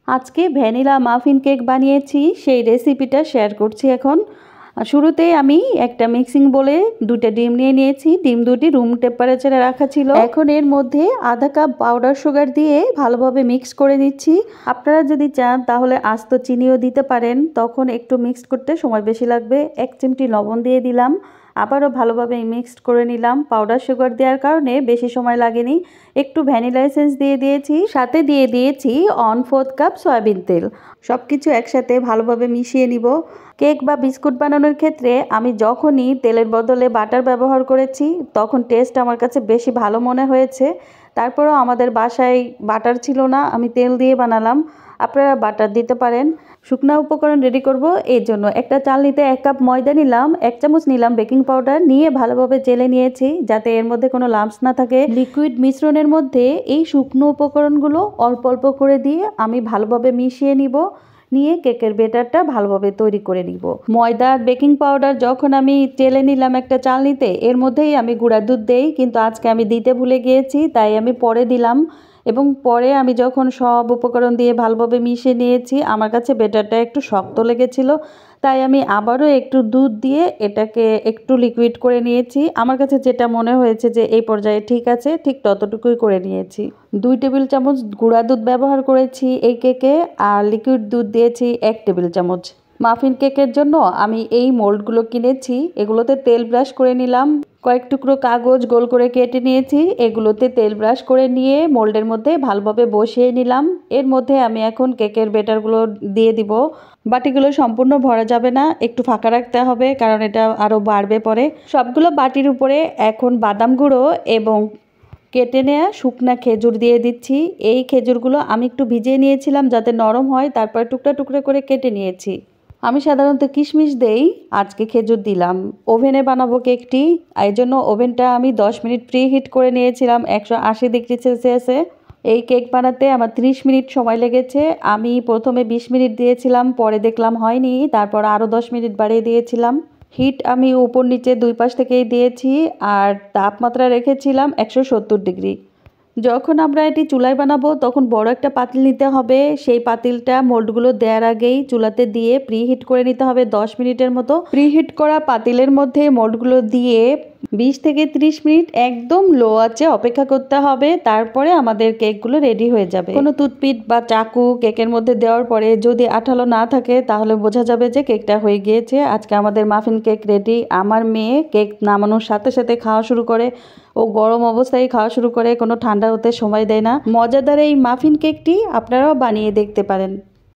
আজকে vanilla muffin cake বানিয়েছি, সেই রেসিপিটা শেয়ার করছি এখন। শুরুতেই আমি একটা মিক্সিং বলে 2টা ডিম নিয়ে নিয়েছি। ডিম দুটি রুম টেম্পারেচারে রাখা ছিল। এখন এর মধ্যে আধা কাপ পাউডার সুগার দিয়ে ভালোভাবে মিক্স করে নিচ্ছি। আপনারা যদি চান তাহলে আস্ত চিনিও দিতে পারেন, তখন একটু মিক্স করতে সময় বেশি লাগবে। 1 চিমটি লবণ দিয়ে দিলাম, আবারও ভালোভাবে মিক্সড করে নিলাম। পাউডার সুগার দেওয়ার কারণে বেশি সময় লাগেনি। একটু ভ্যানিলা এসেন্স দিয়ে দিয়েছি, সাথে দিয়ে দিয়েছি 1/4 কাপ সয়াবিন তেল। সব কিছু একসাথে ভালোভাবে মিশিয়ে নিব। কেক বা বিস্কুট বানানোর ক্ষেত্রে আমি যখনই তেলের বদলে বাটার ব্যবহার করেছি তখন টেস্ট আমার কাছে বেশি ভালো মনে হয়েছে। তারপরেও আমাদের বাসায় বাটার ছিল না, আমি তেল দিয়ে বানালাম। আপনারা বাটার দিতে পারেন। শুকনা উপকরণ রেডি করব, এর জন্য একটা চালনিতে 1 কাপ ময়দা নিলাম, 1 চামচ নিলাম বেকিং পাউডার, নিয়ে ভালোভাবে চেলে নিয়েছি যাতে এর মধ্যে কোনো লাম্পস না থাকে। লিকুইড মিশ্রণের মধ্যে এই শুকনো উপকরণগুলো অল্প অল্প করে দিয়ে আমি ভালোভাবে মিশিয়ে নিব, নিয়ে কেকের ব্যাটারটা ভালোভাবে তৈরি করে নিব। ময়দা আর বেকিং পাউডার যখন আমি চেলে নিলাম একটা চালনিতে, এর মধ্যেই আমি গুঁড়া দুধ দেই, কিন্তু আজকে আমি দিতে ভুলে গিয়েছি, তাই আমি পরে দিলাম। এবং পরে আমি যখন সব উপকরণ দিয়ে ভালোভাবে মিশিয়ে নিয়েছি, আমার কাছে ব্যাটারটা একটু শক্ত লেগেছিল, তাই আমি আবারও একটু দুধ দিয়ে এটাকে একটু লিকুইড করে নিয়েছি। আমার কাছে যেটা মনে হয়েছে যে এই পর্যায়ে ঠিক আছে, ঠিক ততটুকুই করে নিয়েছি। 2 টেবিল চামচ গুঁড়া দুধ ব্যবহার করেছি এই কেকে, আর লিকুইড দুধ দিয়েছি 1 টেবিল চামচ। মাফিন কেকের জন্য আমি এই মোল্ডগুলো কিনেছি, এগুলোতে তেল ব্রাশ করে নিলাম। কয়েক টুকরো কাগজ গোল করে কেটে নিয়েছি, এগুলোতে তেল ব্রাশ করে নিয়ে মোল্ডের মধ্যে ভালোভাবে বসিয়ে নিলাম। এর মধ্যে আমি এখন কেকের ব্যাটারগুলো দিয়ে দিব। বাটিগুলো সম্পূর্ণ ভরা যাবে না, একটু ফাঁকা রাখতে হবে, কারণ এটা আরও বাড়বে পরে। সবগুলো বাটির উপরে এখন বাদাম গুঁড়ো এবং কেটে নেওয়া শুকনা খেজুর দিয়ে দিচ্ছি। এই খেজুরগুলো আমি একটু ভিজিয়ে নিয়েছিলাম যাতে নরম হয়, তারপর টুকরা টুকরা করে কেটে নিয়েছি। আমি সাধারণত কিশমিশ দেই, আজকে খেজুর দিলাম। ওভেনে বানাবো কেকটি, এই জন্য ওভেনটা আমি 10 মিনিট প্রি হিট করে নিয়েছিলাম 180 ডিগ্রি সেলসিয়াসে। এই কেক বানাতে আমার 30 মিনিট সময় লেগেছে। আমি প্রথমে 20 মিনিট দিয়েছিলাম, পরে দেখলাম হয়নি, তারপর আরও 10 মিনিট বাড়িয়ে দিয়েছিলাম। হিট আমি উপর নিচে 2 পাশ থেকেই দিয়েছি, আর তাপমাত্রা রেখেছিলাম 170 ডিগ্রি। যখন আমরা এটি চুলায় বানাবো তখন বড় একটা পাতিল নিতে হবে। সেই পাতিলটা মোল্ডগুলো দেওয়ার আগেই চুলাতে দিয়ে প্রিহিট করে নিতে হবে 10 মিনিটের মতো। প্রিহিট করা পাতিলের মধ্যে মোল্ডগুলো দিয়ে 20 থেকে 30 মিনিট একদম লো আঁচে অপেক্ষা করতে হবে, তারপরে আমাদের কেকগুলো রেডি হয়ে যাবে। কোনো টুথপিক বা চাকু কেকের মধ্যে দেওয়ার পরে যদি আঠালো না থাকে তাহলে বোঝা যাবে যে কেকটা হয়ে গিয়েছে। আজকে আমাদের মাফিন কেক রেডি। আমার মেয়ে কেক নামানোর সাথে সাথে খাওয়া শুরু করে, ও গরম অবস্থায় খাওয়া শুরু করে, কোনো ঠান্ডা হতে সময় দেয় না। মজাদার এই মাফিন কেকটি আপনারাও বানিয়ে দেখতে পারেন।